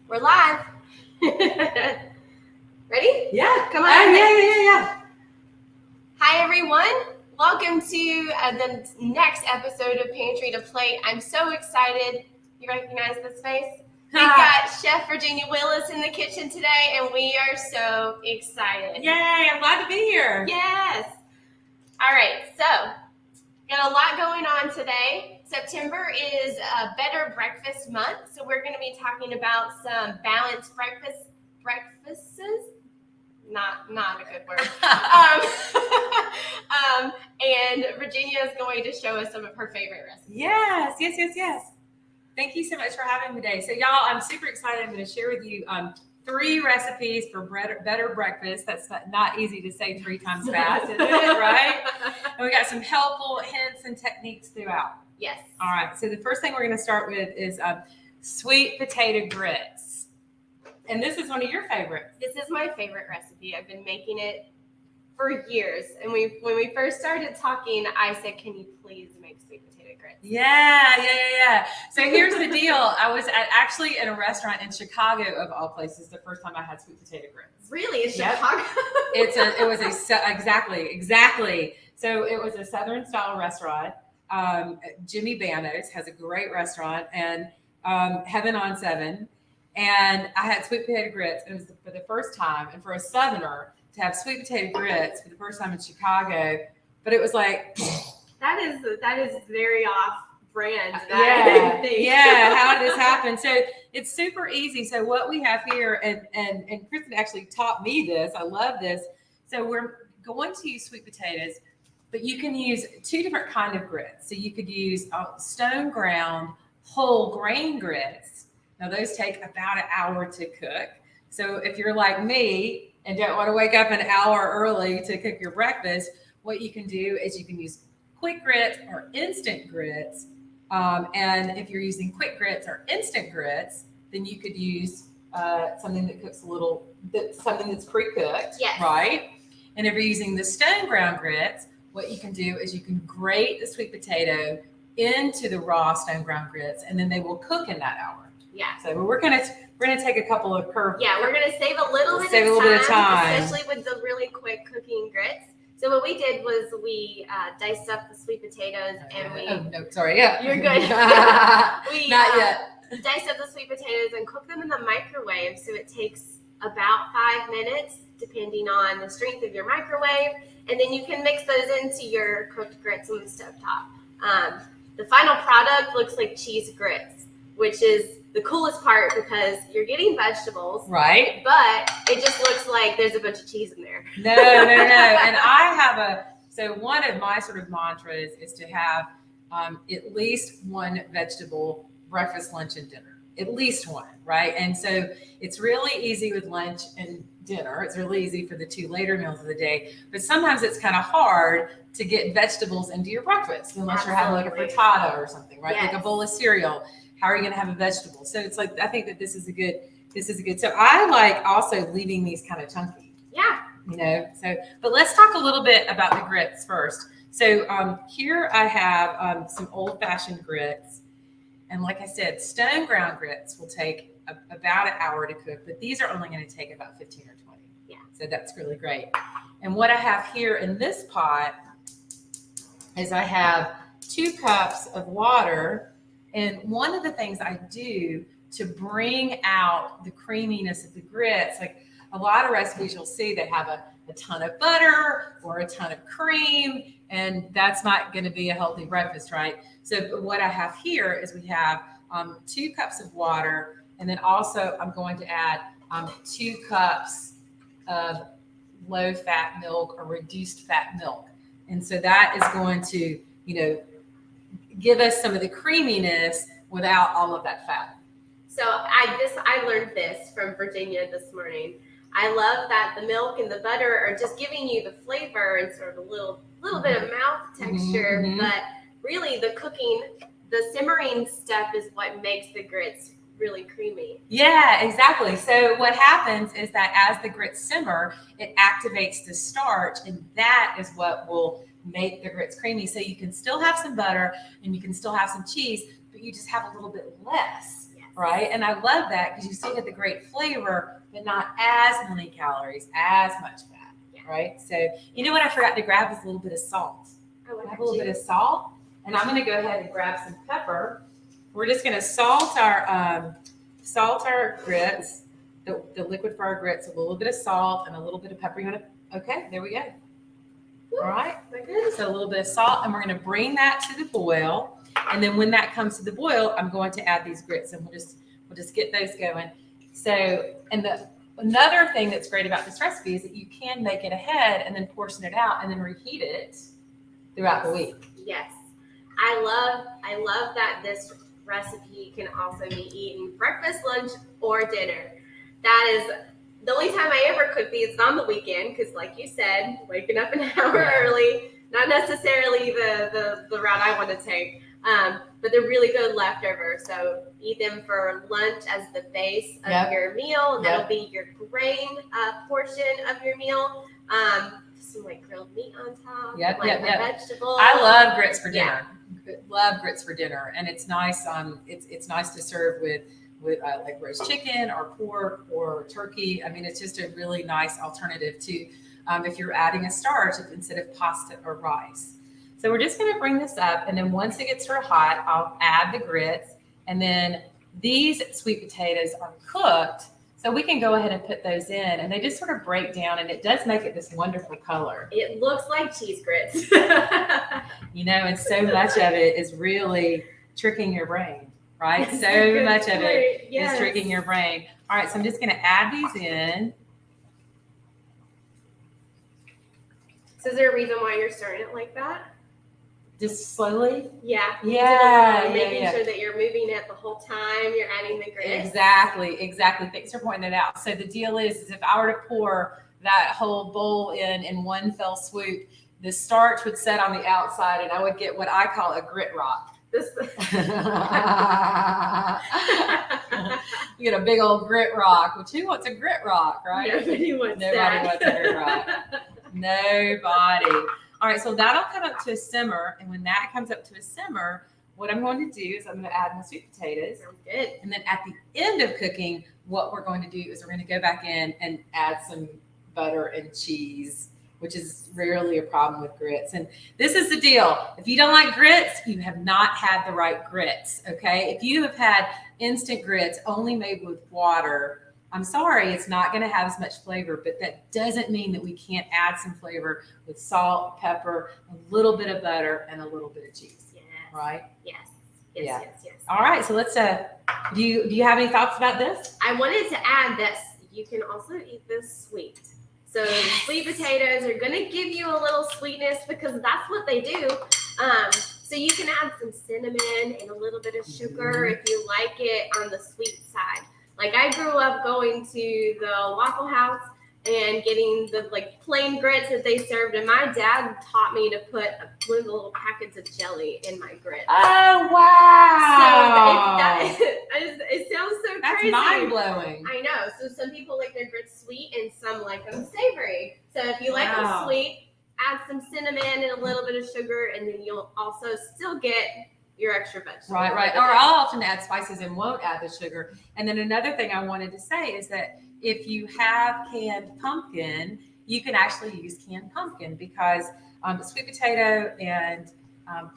We're live. Ready? Yeah. Come on. Yeah. Hi, everyone. Welcome to the next episode of Pantry to Plate. I'm so excited. You recognize this face? We've got Chef Virginia Willis in the kitchen today, and we are so excited. Yay, I'm glad to be here. Yes. All right, so got a lot going on today. September is a better breakfast month, so we're going to be talking about some balanced breakfasts. Not a good word. And Virginia is going to show us some of her favorite recipes. Yes. Thank you so much for having me today. So y'all, I'm super excited. I'm going to share with you 3 recipes for better breakfast. That's not easy to say 3 times fast, is it? Right? And we got some helpful hints and techniques throughout. Yes. All right. So the first thing we're going to start with is sweet potato grits. And this is one of your favorites. This is my favorite recipe. I've been making it for years. And when we first started talking, I said, can you please make sweet potato grits? Yeah. So here's the deal. I was actually in a restaurant in Chicago, of all places, the first time I had sweet potato grits. Really? In Chicago? Exactly. So it was a Southern style restaurant. Jimmy Banos has a great restaurant, and Heaven on 7. And I had sweet potato grits, and it was for the first time. And for a Southerner to have sweet potato grits for the first time in Chicago, but it was like that is very off brand. Yeah. How did this happen? So it's super easy. So what we have here, and Kristen actually taught me this. I love this. So we're going to use sweet potatoes, but you can use 2 different kind of grits. So you could use stone ground whole grain grits. Now, those take about an hour to cook. So if you're like me and don't want to wake up an hour early to cook your breakfast, what you can do is you can use quick grits or instant grits. And if you're using quick grits or instant grits, then you could use something that cooks something that's pre-cooked, yes. Right? And if you're using the stone ground grits, what you can do is you can grate the sweet potato into the raw stone ground grits, and then they will cook in that hour. Yeah. So we're gonna take a couple of curves. Yeah, we're gonna save a little bit of time, especially with the really quick cooking grits. So what we did was we diced up the sweet potatoes, and we. Oh no, sorry. Yeah, you're good. We not yet. Diced up the sweet potatoes and cooked them in the microwave. So it takes about 5 minutes, depending on the strength of your microwave, and then you can mix those into your cooked grits on the stovetop. The final product looks like cheese grits, which is the coolest part because you're getting vegetables, right? But it just looks like there's a bunch of cheese in there. No. And I have so one of my sort of mantras is to have at least 1 vegetable breakfast, lunch, and dinner. At least 1, right? And so it's really easy with lunch and dinner. It's really easy for the 2 later meals of the day. But sometimes it's kind of hard to get vegetables into your breakfast unless you're having like a frittata or something, right? Yes. Like a bowl of cereal. How are you going to have a vegetable? So it's like, I think that this is a good. So I like also leaving these kind of chunky. Yeah. But let's talk a little bit about the grits first. So here I have some old fashioned grits. And like I said, stone ground grits will take about an hour to cook, but these are only going to take about 15 or 20. Yeah. So that's really great. And what I have here in this pot is I have 2 cups of water. And one of the things I do to bring out the creaminess of the grits, like a lot of recipes you'll see, they have a ton of butter or a ton of cream, and that's not going to be a healthy breakfast, right? So what I have here is we have 2 cups of water, and then also I'm going to add 2 cups of low-fat milk or reduced fat milk. And so that is going to, give us some of the creaminess without all of that fat. So I learned this from Virginia this morning. I love that the milk and the butter are just giving you the flavor and sort of a little bit of mouth texture, but really the cooking, the simmering step is what makes the grits really creamy. Yeah, exactly. So what happens is that as the grits simmer, it activates the starch, and that is what will make the grits creamy. So you can still have some butter and you can still have some cheese, but you just have a little bit less. Yes. right? And I love that because you still get the great flavor, but not as many calories, as much fat, right? So you know what I forgot to grab is a little bit of salt. I have a little bit of salt, and I'm going to go ahead and grab some pepper. We're just going to salt our grits, the liquid for our grits, a little bit of salt and a little bit of pepper. You want to? Okay, there we go. All right, so a little bit of salt, and we're going to bring that to the boil. And then when that comes to the boil, I'm going to add these grits, and we'll just get those going. So, and another thing that's great about this recipe is that you can make it ahead and then portion it out and then reheat it throughout the week. Yes, I love that this recipe can also be eaten breakfast, lunch, or dinner. That is the only time I ever cook these is on the weekend because, like you said, waking up an hour early, not necessarily the route I want to take, but they're really good leftovers. So eat them for lunch as the base of your meal. That'll be your grain portion of your meal. Some like grilled meat on top. Vegetables. I love grits for dinner. Love grits for dinner, and it's nice. It's nice to serve with like roast chicken or pork or turkey. I mean, it's just a really nice alternative to if you're adding a starch instead of pasta or rice. So we're just going to bring this up, and then once it gets real hot, I'll add the grits, and then these sweet potatoes are cooked, so we can go ahead and put those in, and they just sort of break down, and it does make it this wonderful color. It looks like cheese grits. And so much of it is really tricking your brain. Right? So much of it is tricking your brain. All right, so I'm just going to add these in. So is there a reason why you're stirring it like that? Just slowly? Yeah. Making sure that you're moving it the whole time you're adding the grits. Exactly. Thanks for pointing it out. So the deal is if I were to pour that whole bowl in one fell swoop, the starch would set on the outside, and I would get what I call a grit rock. You get a big old grit rock, which who wants a grit rock, right? Nobody wants a grit rock. Nobody. All right, so that'll come up to a simmer, and when that comes up to a simmer, what I'm going to do is I'm going to add my sweet potatoes. Sounds good. And then at the end of cooking, what we're going to do is we're going to go back in and add some butter and cheese, which is rarely a problem with grits. And this is the deal. If you don't like grits, you have not had the right grits, okay? If you have had instant grits only made with water, I'm sorry, it's not going to have as much flavor, but that doesn't mean that we can't add some flavor with salt, pepper, a little bit of butter, and a little bit of cheese, right? Yes. All right, so let's, do you have any thoughts about this? I wanted to add that you can also eat this sweet. So sweet potatoes are going to give you a little sweetness because that's what they do. So you can add some cinnamon and a little bit of sugar if you like it on the sweet side. Like I grew up going to the Waffle House and getting the plain grits that they served, and my dad taught me to put one of the little packets of jelly in my grits. Oh wow! So it sounds so crazy. That's mind blowing. I know. So some people like their grits sweet, and some like them savory. So if you like them sweet, add some cinnamon and a little bit of sugar, and then you'll also still get your extra vegetables. Right. Or I'll often add spices and won't add the sugar. And then another thing I wanted to say is that if you have canned pumpkin, you can actually use canned pumpkin because sweet potato and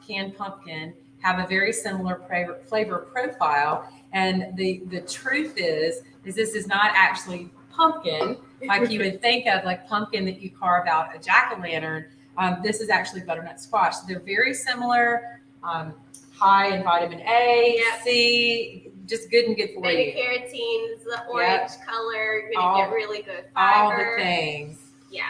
canned pumpkin have a very similar flavor profile. And the truth is this is not actually pumpkin like you would think of, like pumpkin that you carve out a jack-o'-lantern. This is actually butternut squash. They're very similar. High in vitamin A, C, just good and good for you. Beta-carotenes, the orange color, you're going to get really good fiber. All the things. Yeah.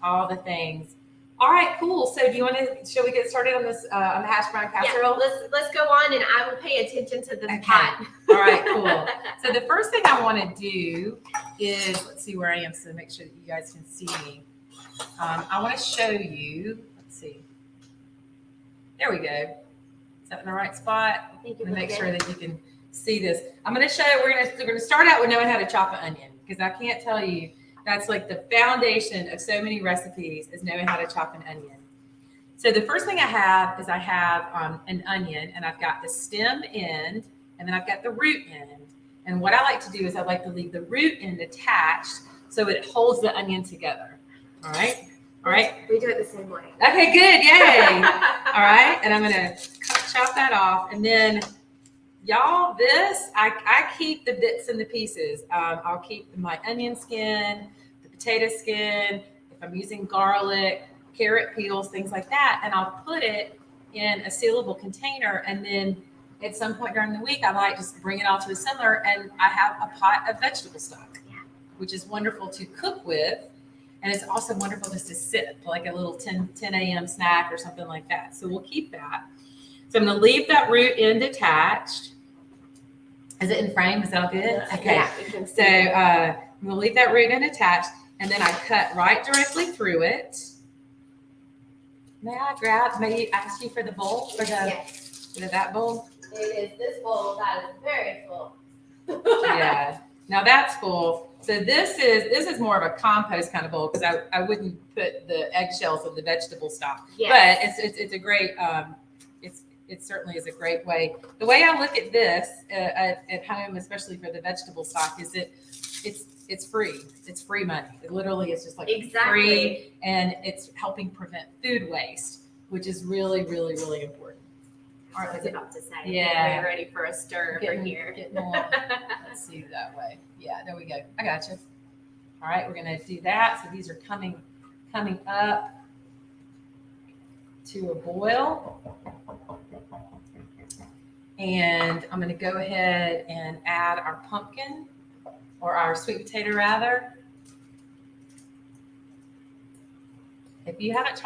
All the things. All right, cool. So shall we get started on this, on the Hashbrown Casserole? Yeah, let's go on, and I will pay attention to this pot. All right, cool. So the first thing I want to do is, let's see where I am so make sure that you guys can see me. I want to show you, let's see. There we go. Is that in the right spot? I think I'm make sure that you can see this. I'm going to show you, we're going to start out with knowing how to chop an onion, because I can't tell you, that's like the foundation of so many recipes is knowing how to chop an onion. So the first thing I have is an onion, and I've got the stem end, and then I've got the root end. And what I like to do is I like to leave the root end attached so it holds the onion together. All right. All right. We do it the same way. Okay, good. Yay. All right. And I'm going to chop that off. And then, y'all, I keep the bits and the pieces. I'll keep my onion skin, the potato skin, if I'm using garlic, carrot peels, things like that. And I'll put it in a sealable container. And then at some point during the week, I might just bring it all to a simmer and I have a pot of vegetable stock, which is wonderful to cook with. And it's also wonderful just to sip like a little 10 a.m. snack or something like that. So we'll keep that. So I'm going to leave that root end attached. Is it in frame? Is that all good? Yeah. Okay. Yeah, so I'm going to leave that root end attached. And then I cut right directly through it. May I ask you for the bowl? For that bowl? It is this bowl that is very full. Yeah. Now that's full. So this is more of a compost kind of bowl because I wouldn't put the eggshells of the vegetable stock. Yes. But it's a great it certainly is a great way. The way I look at this at home, especially for the vegetable stock, is that it's free. It's free money. It literally is just like free, and it's helping prevent food waste, which is really, really, really important. All right, I was about to say. Yeah. We're ready for a stir over here. Let's see that way. Yeah, there we go. I got you. All right, we're going to do that. So these are coming up to a boil. And I'm going to go ahead and add our pumpkin, or our sweet potato rather. If you haven't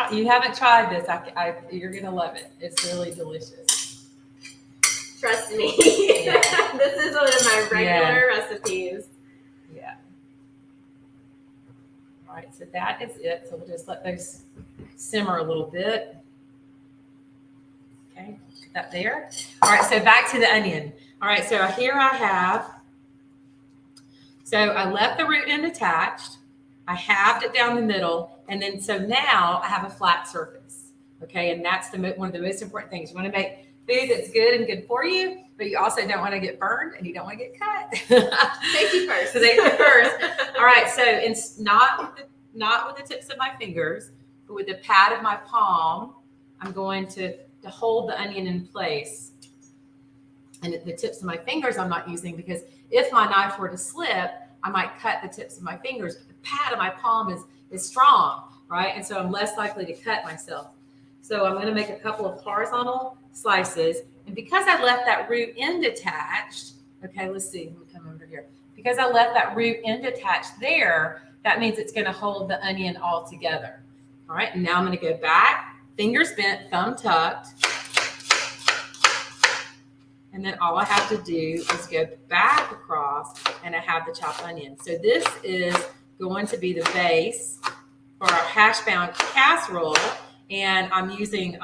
tried this, you're going to love it. It's really delicious. Trust me. Yeah. This is one of my regular recipes. Yeah. All right, so that is it. So we'll just let those simmer a little bit. Okay, put that there. All right, so back to the onion. All right, so here I have, so I left the root end attached. I halved it down the middle, and then so now I have a flat surface. Okay, and that's one of the most important things. You want to make food that's good and good for you, but you also don't want to get burned and you don't want to get cut. Safety first. Safety first. All right, so it's not with the tips of my fingers, but with the pad of my palm, I'm going to hold the onion in place. And the tips of my fingers I'm not using because if my knife were to slip, I might cut the tips of my fingers. But the pad of my palm is strong, right? And so I'm less likely to cut myself. So I'm going to make a couple of horizontal slices. And because I left that root end attached, okay, let's see. Let me come over here. Because I left that root end attached there, that means it's going to hold the onion all together. All right, and now I'm going to go back, fingers bent, thumb tucked. And then all I have to do is go back across and I have the chopped onion. So this is going to be the base for our Hashbrown Casserole. And I'm using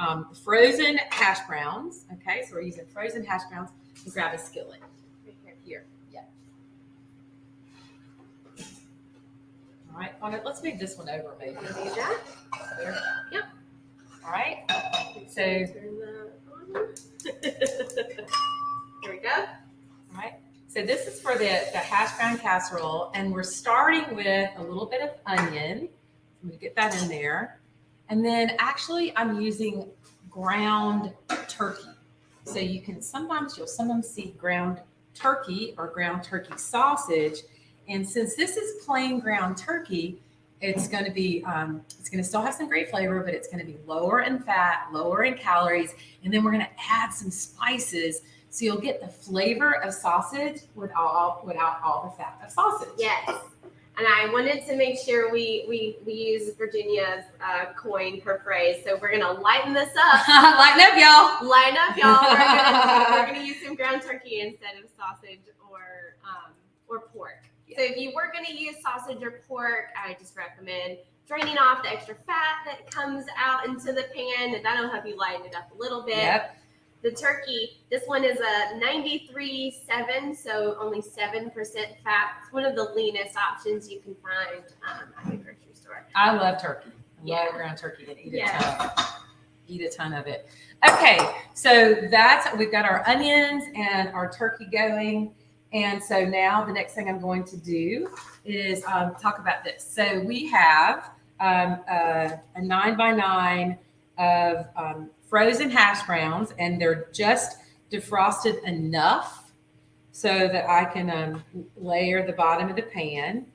frozen hash browns. Okay, so we're using frozen hash browns. And grab a skillet. Right here. Yeah. All right, let's move this one over, maybe. There. Yep. All right. So here we go. All right. So this is for the Hashbrown Casserole, and we're starting with a little bit of onion. I'm going to get that in there. And then actually I'm using ground turkey. So you'll sometimes see ground turkey or ground turkey sausage. And since this is plain ground turkey, it's going to be, it's going to still have some great flavor, but it's going to be lower in fat, lower in calories. And then we're going to add some spices. So you'll get the flavor of sausage without all the fat of sausage. Yes. And I wanted to make sure we use Virginia's coin, her phrase. So we're gonna lighten this up. Lighten up, y'all. Lighten up, y'all. We're gonna use some ground turkey instead of sausage or pork. Yeah. So if you were gonna use sausage or pork, I just recommend draining off the extra fat that comes out into the pan, and that'll help you lighten it up a little bit. Yep. The turkey, this one is a 93.7, so only 7% fat. It's one of the leanest options you can find at the grocery store. I love turkey. I love ground turkey and eat a ton of it. Okay, so we've got our onions and our turkey going. And so now the next thing I'm going to do is talk about this. So we have a 9x9 of frozen hash browns, and they're just defrosted enough so that I can layer the bottom of the pan.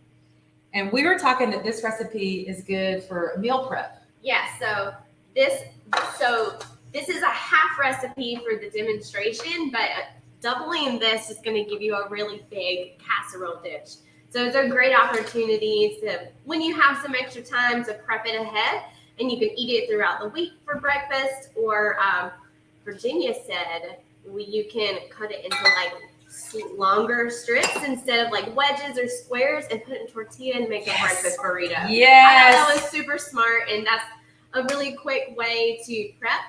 And we were talking that this recipe is good for meal prep. Yeah, so this is a half recipe for the demonstration, but doubling this is going to give you a really big casserole dish. So it's a great opportunity to, when you have some extra time, to prep it ahead, and you can eat it throughout the week for breakfast. Or Virginia said you can cut it into like longer strips instead of like wedges or squares, and put it in tortilla and make a breakfast burrito. Yes. I thought that was super smart, and that's a really quick way to prep.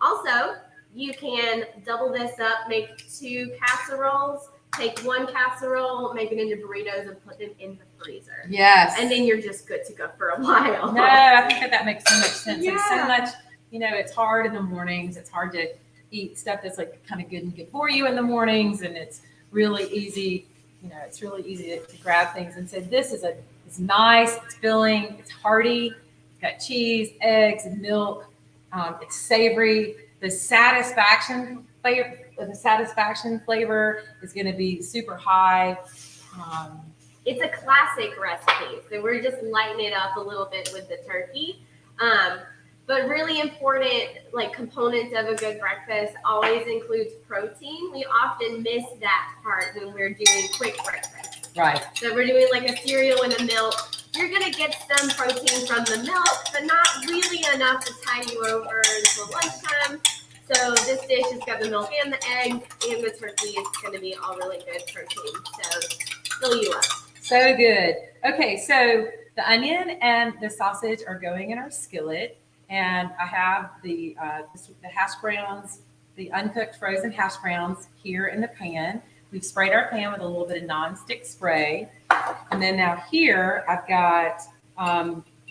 Also, you can double this up, make 2 casseroles, take 1 casserole, make it into burritos, and put them in the freezer. Yes. And then you're just good to go for a while. No, I think that makes so much sense. Yeah. It's so much, it's hard in the mornings. It's hard to eat stuff that's like kind of good and good for you in the mornings, and it's really easy. It's really easy to grab things. And so this is it's nice, it's filling, it's hearty. It's got cheese, eggs, and milk. It's savory. The satisfaction flavor is going to be super high. It's a classic recipe, so we're just lighting it up a little bit with the turkey. But really important, like, components of a good breakfast always includes protein. We often miss that part when we're doing quick breakfast. Right. So we're doing like a cereal and a milk. You're gonna get some protein from the milk, but not really enough to tide you over until lunchtime. So this dish has got the milk and the eggs and the turkey. It's gonna be all really good protein. So fill you up. So good. Okay, so the onion and the sausage are going in our skillet. And I have the hash browns, the uncooked frozen hash browns here in the pan. We've sprayed our pan with a little bit of nonstick spray. And then now here I've got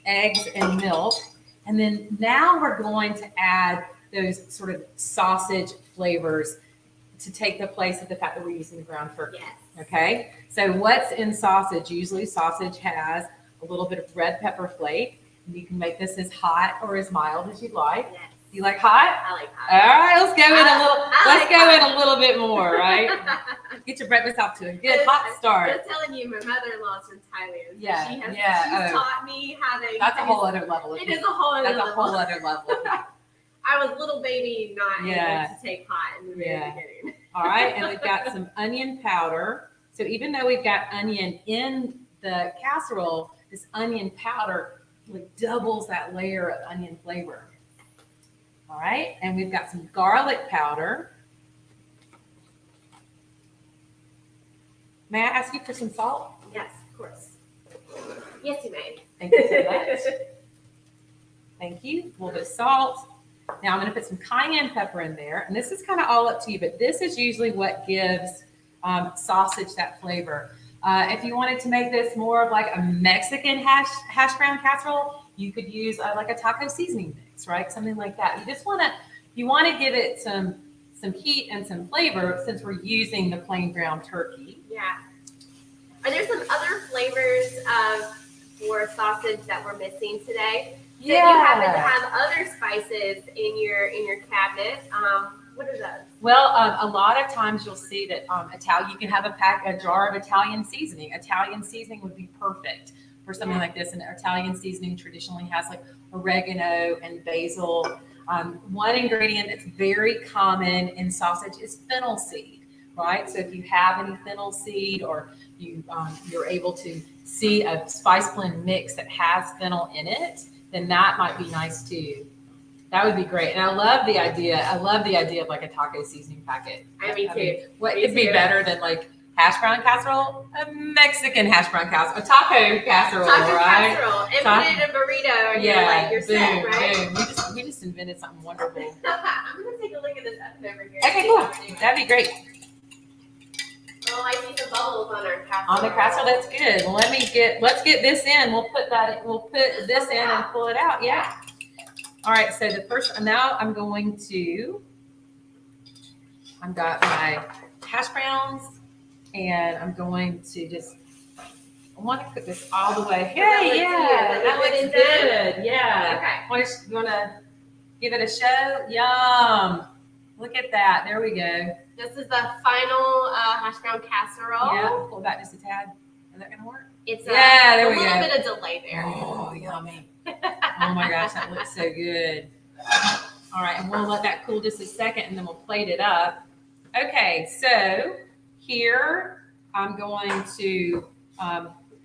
eggs and milk. And then now we're going to add those sort of sausage flavors to take the place of the fact that we're using the ground turkey. Yes. Okay, so what's in sausage? Usually sausage has a little bit of red pepper flake. You can make this as hot or as mild as you'd like. Yes. You like hot? I like hot. All right, let's go in a little bit more, right? Get your breakfast off to a good hot start. I'm telling you, my mother-in-law's from Thailand. Yeah, She's taught me how to. That's a whole other level. It is a whole other level. That's a whole other level. I was little baby, not able to take hot in the very beginning. All right, and we've got some onion powder. So even though we've got onion in the casserole, this onion powder like doubles that layer of onion flavor. All right, and we've got some garlic powder. May I ask you for some salt? Yes, of course. Yes, you may. Thank you so much. Thank you. A little bit of salt. Now I'm going to put some cayenne pepper in there, and this is kind of all up to you, but this is usually what gives sausage that flavor. If you wanted to make this more of like a Mexican hash brown casserole, you could use like a taco seasoning mix, right? Something like that. You want to give it some heat and some flavor since we're using the plain ground turkey. Yeah. Are there some other flavors for sausage that we're missing today? So you happen to have other spices in your cabinet. What are those? Well, a lot of times you'll see that you can have a jar of Italian seasoning. Italian seasoning would be perfect for something like this. And Italian seasoning traditionally has like oregano and basil. One ingredient that's very common in sausage is fennel seed, right? So if you have any fennel seed, or you're able to see a spice blend mix that has fennel in it, then that might be nice too. That would be great. And I love the idea of like a taco seasoning packet. Me too. What could be better than like hash brown casserole? A Mexican hash brown casserole, a taco casserole, right? Casserole. And put it in a burrito, and you're set, right? Boom. We just invented something wonderful. I'm going to take a look at this oven over here. Okay, cool. That'd be great. Oh, I see some bubbles on our casserole. On the casserole, that's good. Well, let's get this in. We'll put this in and pull it out. Yeah. All right, so now I've got my hash browns And I'm going to just, I want to cook this all the way. that Hey, looks yeah, good. that looks good. Yeah. Okay. You want to give it a show? Yum. Look at that. There we go. This is the final hash brown casserole. Yeah, pull back just a tad. Is that going to work? It's there a we little go. bit of delay there. Oh, yummy. Oh my gosh, that looks so good. All right, and we'll let that cool just a second and then we'll plate it up. Okay, so here I'm going to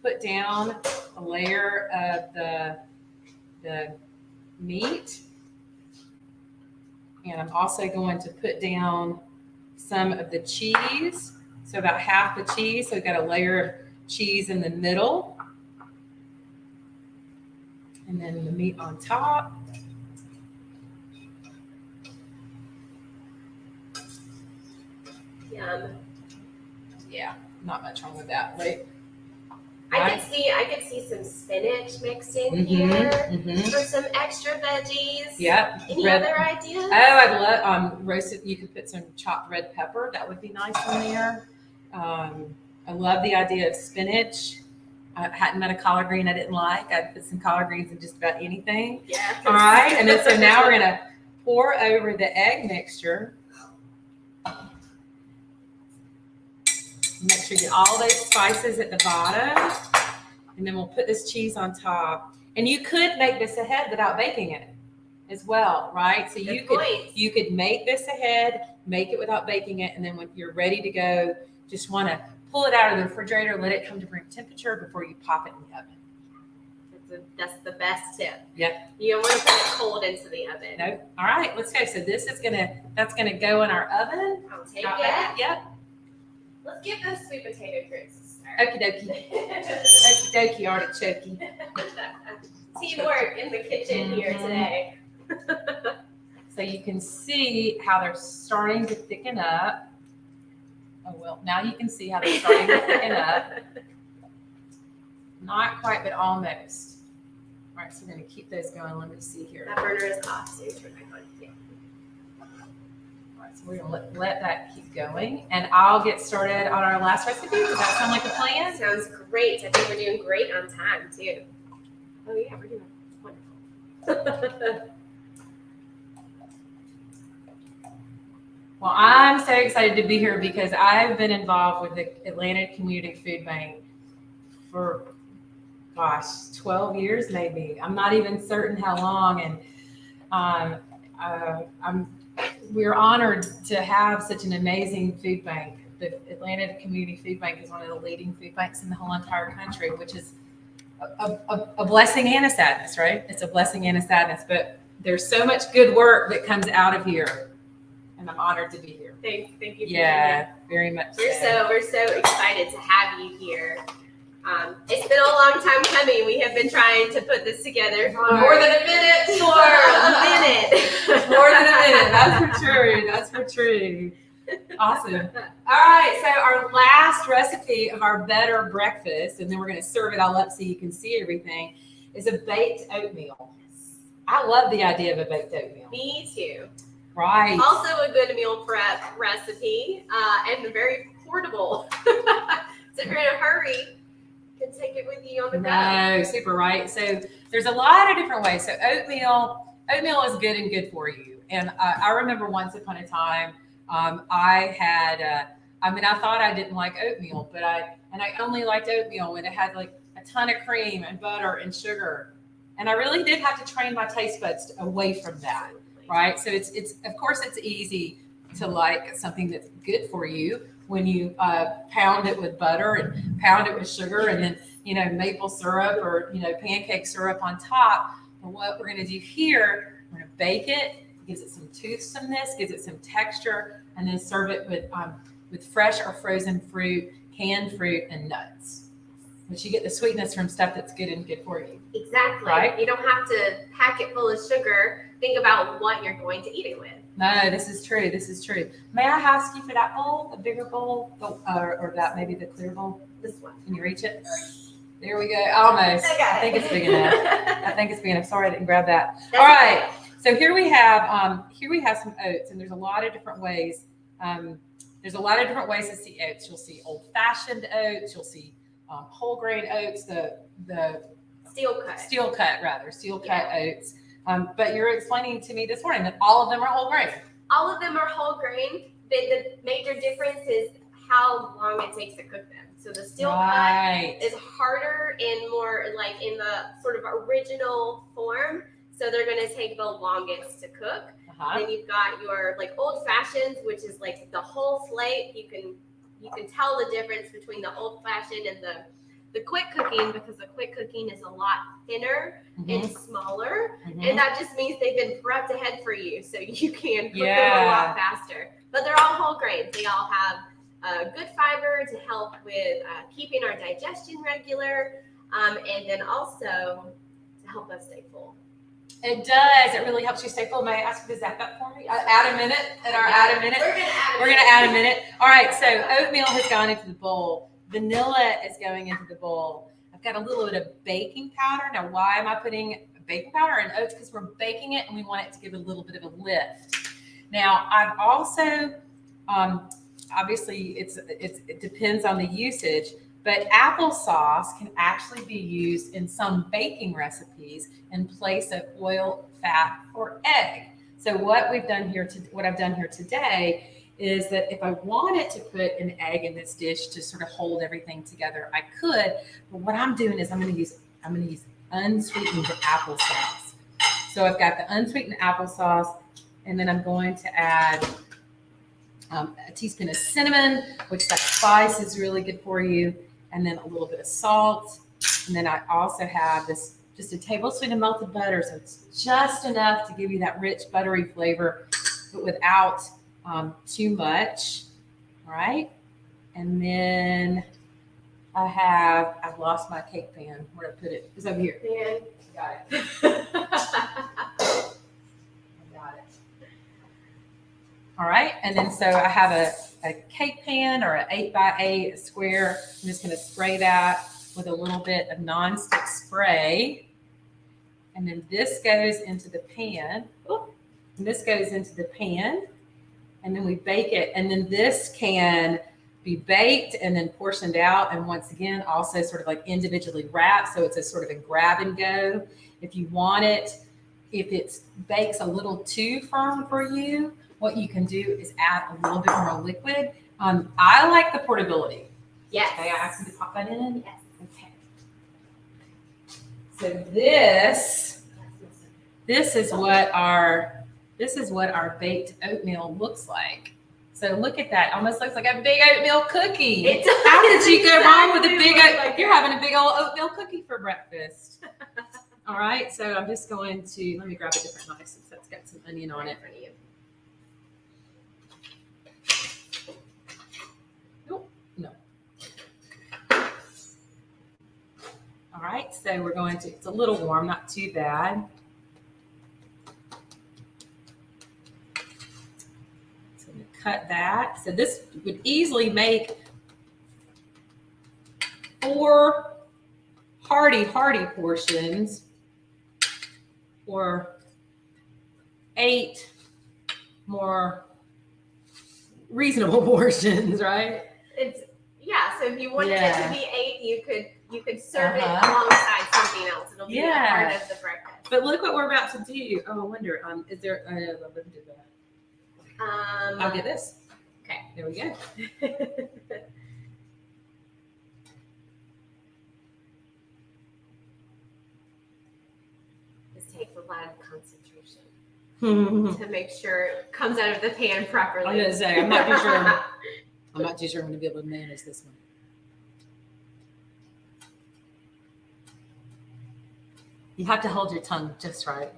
put down a layer of the meat. And I'm also going to put down some of the cheese. So about half the cheese. So we've got a layer of cheese in the middle. And then the meat on top. Yum. Yeah, not much wrong with that, right? I could see some spinach mixed in here for some extra veggies. Yep. Any other ideas? Oh, I'd love roasted. You could put some chopped red pepper. That would be nice in there. I love the idea of spinach. I hadn't met a collard green I didn't like. I'd put some collard greens in just about anything. Yeah. All right. And then so now we're gonna pour over the egg mixture. Make sure you get all those spices at the bottom. And then we'll put this cheese on top. And you could make this ahead without baking it as well, right? So you could make this ahead, make it without baking it, and then when you're ready to go, just want to pull it out of the refrigerator, let it come to room temperature before you pop it in the oven. That's the best tip. Yep. You don't want to put it cold into the oven. No. All right, let's go. So that's gonna go in our oven. I'll take Got it. that? Yep. Let's get those sweet potato grits to start. Okie dokie. Okie dokie artichoke. Teamwork in the kitchen here today. So you can see how they're starting to thicken up. Oh, well, now you can see how they're starting to thicken up. Not quite, but almost. All right, so we're going to keep those going. Let me see here. That burner is off, so you turn back on. Yeah. All right, so we're going to let that keep going. And I'll get started on our last recipe. Does that sound like a plan? Sounds great. I think we're doing great on time, too. Oh, yeah, we're doing wonderful. Well, I'm so excited to be here because I've been involved with the Atlanta Community Food Bank for, 12 years maybe. I'm not even certain how long. And we're honored to have such an amazing food bank. The Atlanta Community Food Bank is one of the leading food banks in the whole entire country, which is a blessing and a sadness, right? It's a blessing and a sadness, but there's so much good work that comes out of here. And I'm honored to be here. Thank you. For Yeah, very much. We're so excited to have you here. It's been a long time coming. We have been trying to put this together for more than a minute. More than a minute. That's for true. That's for true. Awesome. All right. So our last recipe of our better breakfast, and then we're going to serve it all up so you can see everything, is a baked oatmeal. I love the idea of a baked oatmeal. Me too. Right. Also a good meal prep recipe and very portable. So if you're in a hurry, you can take it with you on the go. No, super right. So there's a lot of different ways. So oatmeal is good and good for you. And I remember once upon a time, I thought I didn't like oatmeal, but I only liked oatmeal when it had like a ton of cream and butter and sugar. And I really did have to train my taste buds away from that. Right. So it's of course it's easy to like something that's good for you when you pound it with butter and pound it with sugar and then, maple syrup or, pancake syrup on top. But what we're going to do here, we're going to bake it, gives it some toothsomeness, gives it some texture, and then serve it with fresh or frozen fruit, canned fruit, and nuts. But you get the sweetness from stuff that's good and good for you. Exactly. Right? You don't have to pack it full of sugar. Think about what you're going to eat it with. No, this is true. This is true. May I ask you for that bowl, the bigger bowl, or that maybe the clear bowl? This one. Can you reach it? There we go. Almost. I think it's big enough. Sorry, I didn't grab that. That's all right. Okay. So here we have some oats, and there's a lot of different ways There's a lot of different ways to see oats. You'll see old-fashioned oats. You'll see whole grain oats, the steel cut oats. But you're explaining to me this morning that all of them are whole grain. All of them are whole grain. The major difference is how long it takes to cook them. So the steel cut is harder and more like in the sort of original form. So they're going to take the longest to cook. Then you've got your like old fashions, which is like the whole slate. You can tell the difference between the old fashioned and the quick cooking, because the quick cooking is a lot thinner and smaller, and that just means they've been prepped ahead for you, so you can cook them a lot faster. But they're all whole grains. They all have good fiber to help with keeping our digestion regular, and then also to help us stay full. It does. It really helps you stay full. May I ask you to zap that for me? Add a minute. Add a minute. We're going to add a minute. All right. So oatmeal has gone into the bowl. Vanilla is going into the bowl. I've got a little bit of baking powder. Now, why am I putting baking powder in oats? Because we're baking it and we want it to give a little bit of a lift. Now, I've also, obviously, it depends on the usage, but applesauce can actually be used in some baking recipes in place of oil, fat, or egg. So what I've done here today is that if I wanted to put an egg in this dish to sort of hold everything together, I could. But what I'm doing is I'm going to use unsweetened applesauce. So I've got the unsweetened applesauce, and then I'm going to add a teaspoon of cinnamon, which that spice is really good for you, and then a little bit of salt. And then I also have this, just a tablespoon of melted butter, so it's just enough to give you that rich buttery flavor, but without too much. All right. And then I've lost my cake pan. Where did I put it? It's over here. Pan. Got it. Got it. All right. And then so I have a cake pan or an 8x8 square. I'm just going to spray that with a little bit of nonstick spray. And then this goes into the pan. And this goes into the pan. And then we bake it. And then this can be baked and then portioned out. And once again, also sort of like individually wrapped. So it's a sort of a grab and go. If you want it, if it bakes a little too firm for you, what you can do is add a little bit more liquid. I like the portability. Yes. Okay, I asked you to pop that in. Yes. Okay. So this is what our baked oatmeal looks like. So look at that. Almost looks like a big oatmeal cookie. It does. How did you go wrong with a big you're having a big old oatmeal cookie for breakfast. All right. So I'm just going to, let me grab a different knife since that's got some onion on it. No. All right. So we're going to, it's a little warm, not too bad. Cut that. So this would easily make 4 hearty portions or 8 more reasonable portions, right? So if you wanted it to be 8, you could serve it alongside something else. It'll be a part of the breakfast. But look what we're about to do. Oh, I wonder, is there let me do that. I'll get this. Okay. There we go. This takes a lot of concentration to make sure it comes out of the pan properly. I'm going to say, I'm not too sure I'm going to be able to manage this one. You have to hold your tongue just right.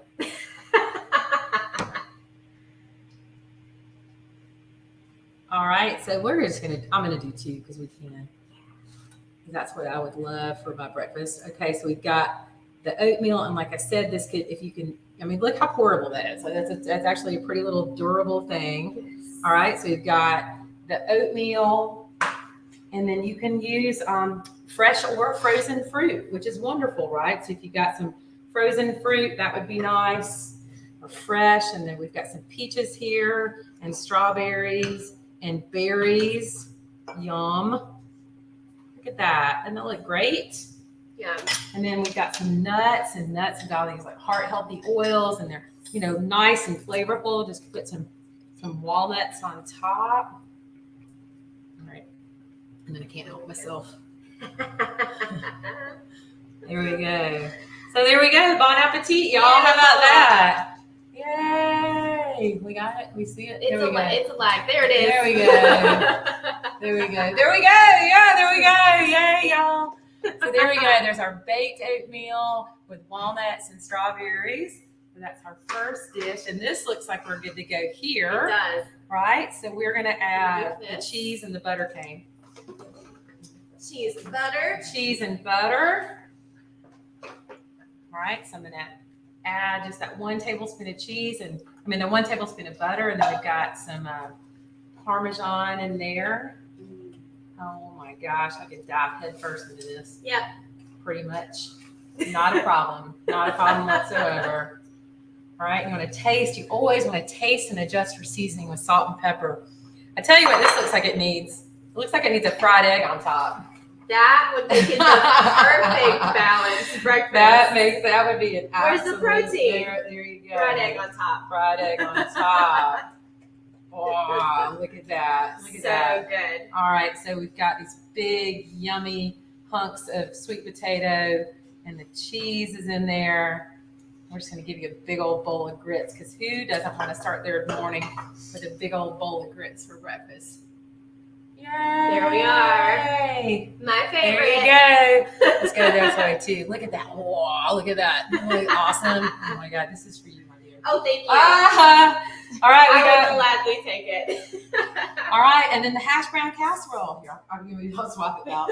All right, so I'm going to do 2 because we can. That's what I would love for my breakfast. Okay, so we've got the oatmeal, and like I said, this could, if you can, I mean, look how portable that is. So that's actually a pretty little durable thing. All right, so we've got the oatmeal, and then you can use fresh or frozen fruit, which is wonderful, right? So if you've got some frozen fruit, that would be nice, or fresh, and then we've got some peaches here and strawberries. and berries. Yum. Look at that. Doesn't that look great? Yeah. And then we've got some nuts and all these like heart healthy oils, and they're, nice and flavorful. Just put some walnuts on top. All right. And then I can't help myself. There we go. So there we go. Bon appetit, y'all. How about that? Yay. We got it. We see it. It's a lag. There it is. There we go. There we go. There we go. Yeah, there we go. Yay, y'all. So there we go. There's our baked oatmeal with walnuts and strawberries. So that's our first dish. And this looks like we're good to go here. It does. Right? So we're going to add the cheese and the buttercream. Cheese and butter. Cheese and butter. All right. So I'm going to add just that 1 tablespoon of cheese the 1 tablespoon of butter. And then we've got some Parmesan in there. Oh my gosh, I could dive head first into this. Yep. Pretty much. Not a problem. Not a problem whatsoever. All right, you want to taste. You always want to taste and adjust your seasoning with salt and pepper. I tell you what, this looks like it needs. It looks like it needs a fried egg on top. That would make it the perfect balanced breakfast. That would be an Where's the protein? There you go. Fried egg on top. Fried egg on top. Oh, look at that. Look at that. So good. All right, so we've got these big, yummy hunks of sweet potato, and the cheese is in there. We're just going to give you a big old bowl of grits, because who doesn't want to start their morning with a big old bowl of grits for breakfast? Yay! There we are. My favorite. There you go. Let's go this way, too. Look at that. Whoa, look at that. Isn't that awesome? Oh, my God. This is for you, my dear. Oh, thank you. All right, I would gladly take it. All right, and then the Hashbrown Casserole. Here, I'll swap it out.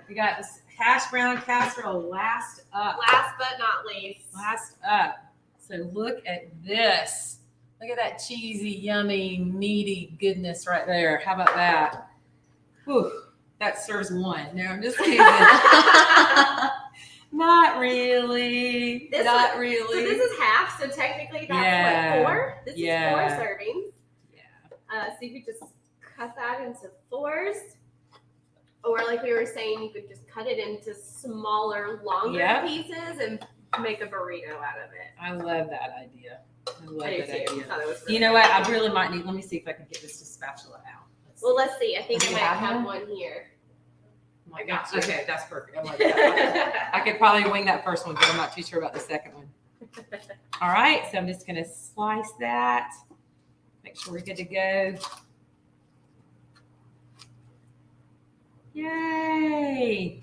We got this Hashbrown Casserole last up. Last but not least. Last up. So look at this. Look at that cheesy, yummy, meaty goodness right there. How about that? Whew, that serves one. No, I'm just kidding. Not really. Not really. So this is half. So technically that's what, 4? This is 4 servings. Yeah. So you could just cut that into 4s. Or like we were saying, you could just cut it into smaller, longer pieces and make a burrito out of it. I love that idea. I love that idea. Really you know what? I really might need, let me see if I can get this spatula out. Let's see. I think I might have one here. Oh my gosh. Okay, that's perfect. I like that. I could probably wing that first one, but I'm not too sure about the second one. All right, so I'm just going to slice that. Make sure we're good to go. Yay!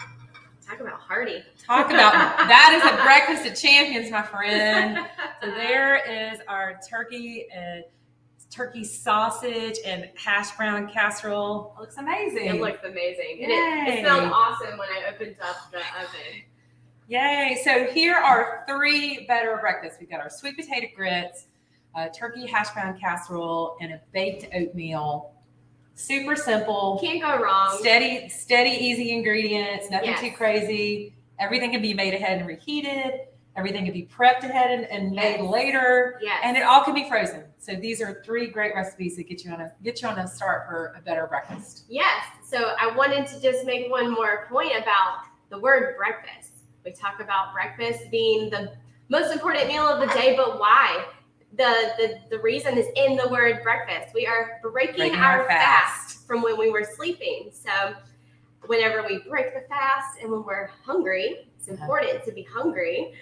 Talk about hearty. Talk about that is a breakfast of champions, my friend. So there is our turkey sausage and hash brown casserole. It looks amazing. It looks amazing. And it smelled awesome when I opened up the oven. Yay. So here are 3 better breakfasts. We've got our sweet potato grits, turkey hash brown casserole, and a baked oatmeal. Super simple. Can't go wrong. Steady, easy ingredients. Nothing too crazy. Everything can be made ahead and reheated. Everything can be prepped ahead and made later. Yes. And it all can be frozen. So these are 3 great recipes that get you on a start for a better breakfast. Yes. So I wanted to just make one more point about the word breakfast. We talk about breakfast being the most important meal of the day, but why? The reason is in the word breakfast. We are breaking our fast from when we were sleeping. So whenever we break the fast and when we're hungry, it's important to be hungry.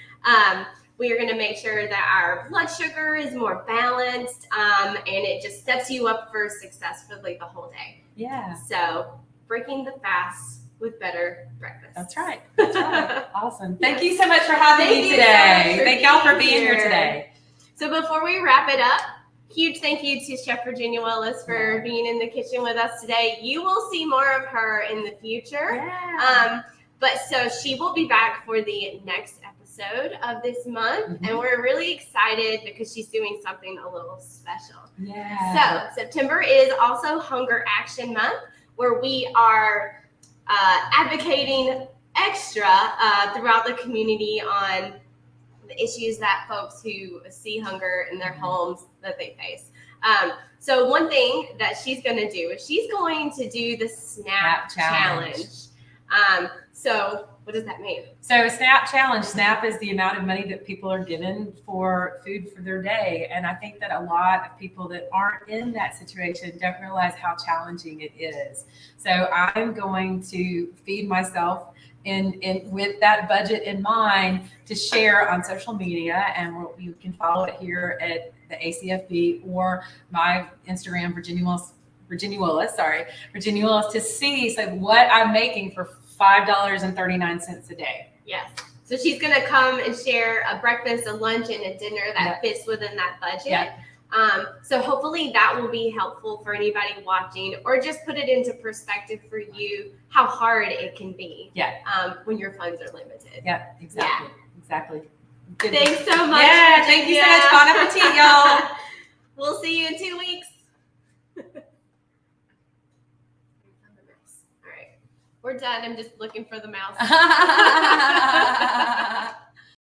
We are going to make sure that our blood sugar is more balanced, and it just sets you up for success for like the whole day. Yeah. So breaking the fast with better breakfast. That's right. That's right. Awesome. Thank you so much for having me today. Thank y'all for being here today. So before we wrap it up, huge thank you to Chef Virginia Willis for being in the kitchen with us today. You will see more of her in the future. Yeah. But so she will be back for the next episode of this month. And we're really excited because she's doing something a little special. Yeah. So September is also Hunger Action Month, where we are advocating extra throughout the community on the issues that folks who see hunger in their homes that they face. So one thing that she's going to do is she's going to do the Snap Challenge. So what does that mean? So Snap Challenge, Snap is the amount of money that people are given for food for their day. And I think that a lot of people that aren't in that situation don't realize how challenging it is. So I'm going to feed myself in with that budget in mind to share on social media, and you can follow it here at the ACFB or my Instagram, Virginia Willis, to see what I'm making for $5.39 a day. Yes. So she's going to come and share a breakfast, a lunch, and a dinner that fits within that budget. Yep. So hopefully that will be helpful for anybody watching, or just put it into perspective for you how hard it can be. When your funds are limited. Yeah, exactly. Yeah. Exactly. Good. Thanks so much. Yeah, thank you so much. Bon appetit, y'all. We'll see you in 2 weeks. All right. We're done. I'm just looking for the mouse.